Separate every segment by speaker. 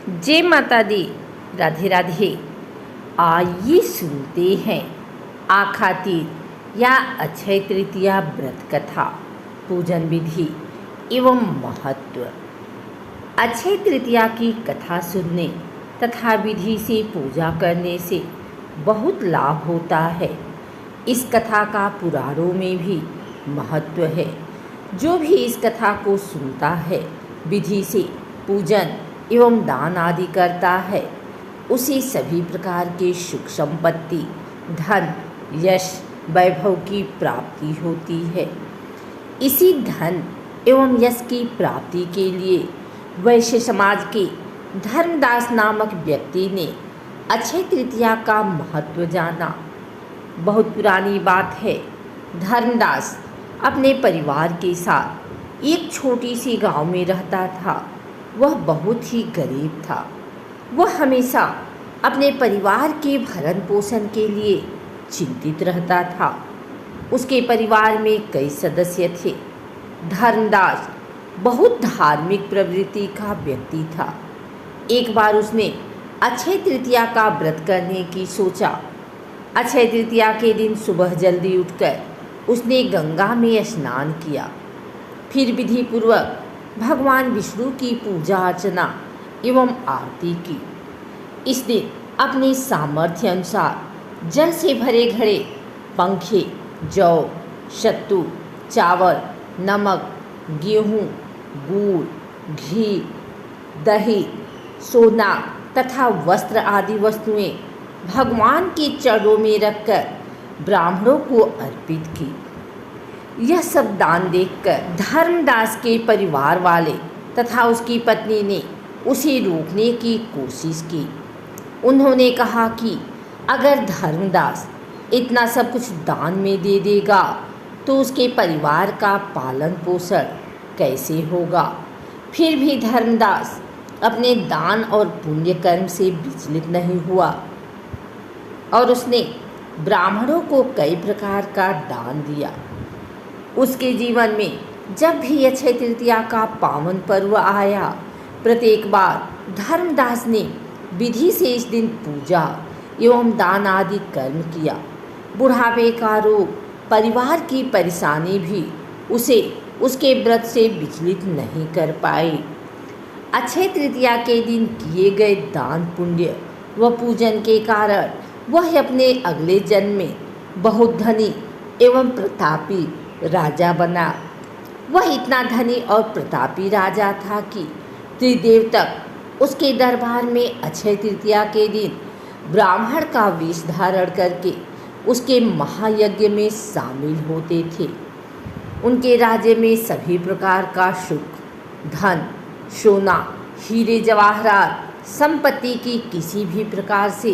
Speaker 1: जय माता दी। राधे राधे। आइए सुनते हैं आखातीर या अक्षय तृतीया व्रत कथा, पूजन विधि एवं महत्व। अक्षय तृतीया की कथा सुनने तथा विधि से पूजा करने से बहुत लाभ होता है। इस कथा का पुराणों में भी महत्व है। जो भी इस कथा को सुनता है, विधि से पूजन एवं दान आदि करता है, उसे सभी प्रकार के सुख संपत्ति, धन, यश, वैभव की प्राप्ति होती है। इसी धन एवं यश की प्राप्ति के लिए वैश्य समाज के धर्मदास नामक व्यक्ति ने अक्षय तृतीया का महत्व जाना। बहुत पुरानी बात है। धर्मदास अपने परिवार के साथ एक छोटी सी गांव में रहता था। वह बहुत ही गरीब था। वह हमेशा अपने परिवार के भरण पोषण के लिए चिंतित रहता था। उसके परिवार में कई सदस्य थे। धर्मदास बहुत धार्मिक प्रवृत्ति का व्यक्ति था। एक बार उसने अक्षय तृतीया का व्रत करने की सोचा। अक्षय तृतीया के दिन सुबह जल्दी उठकर उसने गंगा में स्नान किया। फिर विधि पूर्वक भगवान विष्णु की पूजा अर्चना एवं आरती की। इस दिन अपने सामर्थ्य अनुसार जल से भरे घड़े, पंखे, जौ, सत्तू, चावल, नमक, गेहूँ, गुड़, घी, दही, सोना तथा वस्त्र आदि वस्तुएं भगवान के चरणों में रखकर ब्राह्मणों को अर्पित की। यह सब दान देखकर धर्मदास के परिवार वाले तथा उसकी पत्नी ने उसे रोकने की कोशिश की। उन्होंने कहा कि अगर धर्मदास इतना सब कुछ दान में दे देगा तो उसके परिवार का पालन पोषण कैसे होगा। फिर भी धर्मदास अपने दान और पुण्य कर्म से विचलित नहीं हुआ और उसने ब्राह्मणों को कई प्रकार का दान दिया। उसके जीवन में जब भी अक्षय तृतीया का पावन पर्व आया, प्रत्येक बार धर्मदास ने विधि से इस दिन पूजा एवं दान आदि कर्म किया। बुढ़ापे का रोग, परिवार की परेशानी भी उसे उसके व्रत से विचलित नहीं कर पाई। अक्षय तृतीया के दिन किए गए दान पुण्य व पूजन के कारण वह अपने अगले जन्म में बहुत धनी एवं प्रतापी राजा बना। वह इतना धनी और प्रतापी राजा था कि त्रिदेव तक उसके दरबार में अक्षय तृतीया के दिन ब्राह्मण का वेश धारण करके उसके महायज्ञ में शामिल होते थे। उनके राज्य में सभी प्रकार का सुख, धन, सोना, हीरे जवाहरात, संपत्ति की किसी भी प्रकार से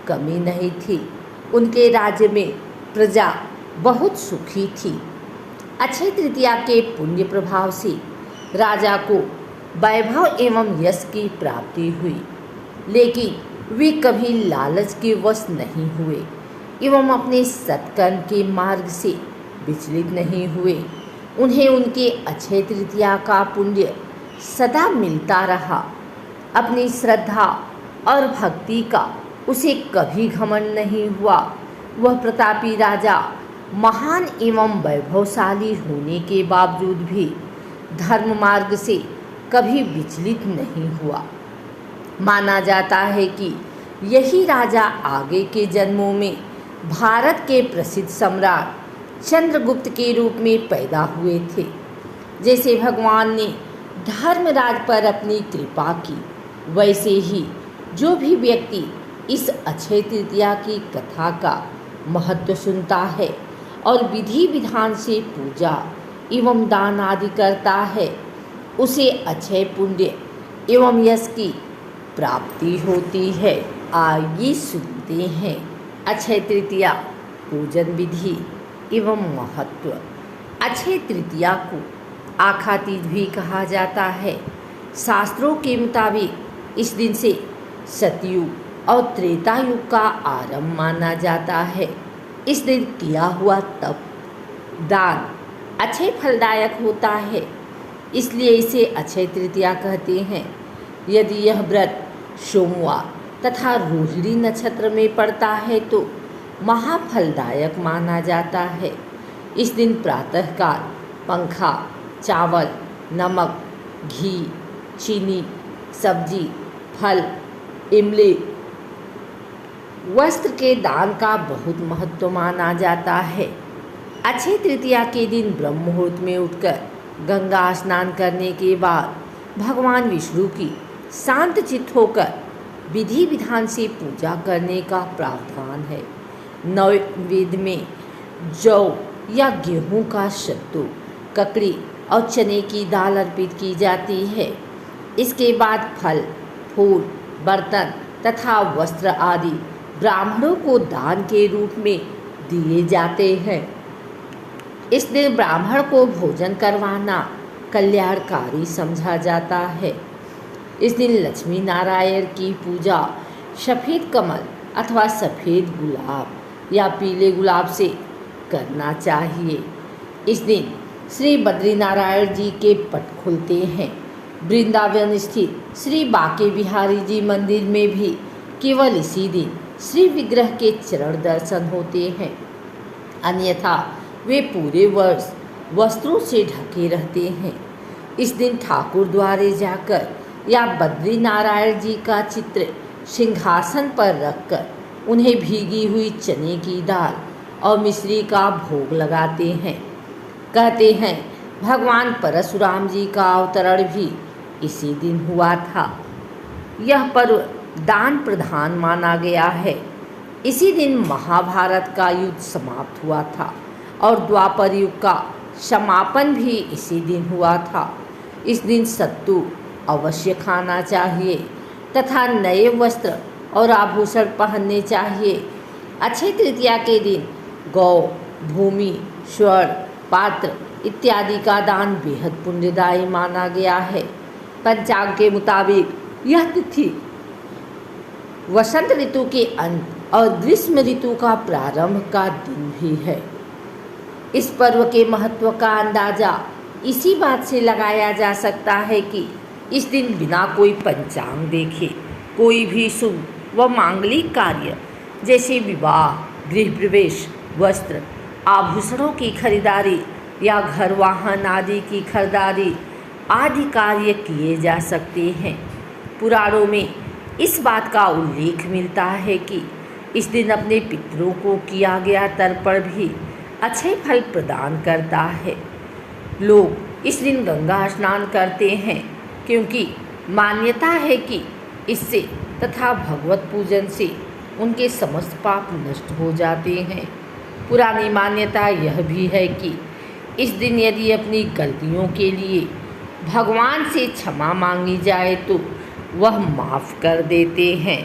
Speaker 1: कमी नहीं थी। उनके राज्य में प्रजा बहुत सुखी थी। अक्षय तृतीया के पुण्य प्रभाव से राजा को वैभव एवं यश की प्राप्ति हुई, लेकिन वे कभी लालच के वश नहीं हुए एवं अपने सत्कर्म के मार्ग से विचलित नहीं हुए। उन्हें उनके अक्षय तृतीया का पुण्य सदा मिलता रहा। अपनी श्रद्धा और भक्ति का उसे कभी घमंड नहीं हुआ। वह प्रतापी राजा महान एवं वैभवशाली होने के बावजूद भी धर्म मार्ग से कभी विचलित नहीं हुआ। माना जाता है कि यही राजा आगे के जन्मों में भारत के प्रसिद्ध सम्राट चंद्रगुप्त के रूप में पैदा हुए थे। जैसे भगवान ने धर्मराज पर अपनी कृपा की, वैसे ही जो भी व्यक्ति इस अक्षय तृतीया की कथा का महत्व सुनता है और विधि विधान से पूजा एवं दान आदि करता है, उसे अक्षय पुण्य एवं यश की प्राप्ति होती है। आइए सुनते हैं अक्षय तृतीया पूजन विधि एवं महत्व। अक्षय तृतीया को आखातीज भी कहा जाता है। शास्त्रों के मुताबिक इस दिन से सतयुग और त्रेता युग का आरंभ माना जाता है। इस दिन किया हुआ तप, दान अक्षय फलदायक होता है, इसलिए इसे अक्षय तृतीया कहते हैं। यदि यह व्रत सोमवार तथा रोहिणी नक्षत्र में पड़ता है तो महाफलदायक माना जाता है। इस दिन प्रातःकाल पंखा, चावल, नमक, घी, चीनी, सब्जी, फल, इमली, वस्त्र के दान का बहुत महत्व माना जाता है। अक्षय तृतीया के दिन ब्रह्म मुहूर्त में उठकर गंगा स्नान करने के बाद भगवान विष्णु की शांत चित्त होकर विधि विधान से पूजा करने का प्रावधान है। नैवेद्य में जौ या गेहूं का सत्तू, ककड़ी और चने की दाल अर्पित की जाती है। इसके बाद फल, फूल, बर्तन तथा वस्त्र आदि ब्राह्मणों को दान के रूप में दिए जाते हैं। इस दिन ब्राह्मण को भोजन करवाना कल्याणकारी समझा जाता है। इस दिन लक्ष्मी नारायण की पूजा सफ़ेद कमल अथवा सफ़ेद गुलाब या पीले गुलाब से करना चाहिए। इस दिन श्री बद्रीनारायण जी के पट खुलते हैं। वृंदावन स्थित श्री बांके बिहारी जी मंदिर में भी केवल इसी दिन श्री विग्रह के चरण दर्शन होते हैं, अन्यथा वे पूरे वर्ष वस्त्रों से ढके रहते हैं। इस दिन ठाकुर द्वारे जाकर या बद्री नारायण जी का चित्र सिंहासन पर रखकर उन्हें भीगी हुई चने की दाल और मिश्री का भोग लगाते हैं। कहते हैं भगवान परशुराम जी का अवतरण भी इसी दिन हुआ था। यह पर्व दान प्रधान माना गया है। इसी दिन महाभारत का युद्ध समाप्त हुआ था और द्वापर युग का समापन भी इसी दिन हुआ था। इस दिन सत्तू अवश्य खाना चाहिए तथा नए वस्त्र और आभूषण पहनने चाहिए। अक्षय तृतीया के दिन गौ, भूमि, स्वर्ण, पात्र इत्यादि का दान बेहद पुण्यदायी माना गया है। पंचांग के मुताबिक यह तिथि वसंत ऋतु के अंत और ग्रीष्म ऋतु का प्रारंभ का दिन भी है। इस पर्व के महत्व का अंदाजा इसी बात से लगाया जा सकता है कि इस दिन बिना कोई पंचांग देखे कोई भी शुभ व मांगलिक कार्य जैसे विवाह, गृह प्रवेश, वस्त्र, आभूषणों की खरीदारी या घर वाहन आदि की खरीदारी आदि कार्य किए जा सकते हैं। पुराणों में इस बात का उल्लेख मिलता है कि इस दिन अपने पितरों को किया गया तर्पण भी अच्छे फल प्रदान करता है। लोग इस दिन गंगा स्नान करते हैं क्योंकि मान्यता है कि इससे तथा भगवत पूजन से उनके समस्त पाप नष्ट हो जाते हैं। पुरानी मान्यता यह भी है कि इस दिन यदि अपनी गलतियों के लिए भगवान से क्षमा मांगी जाए तो वह माफ़ कर देते हैं।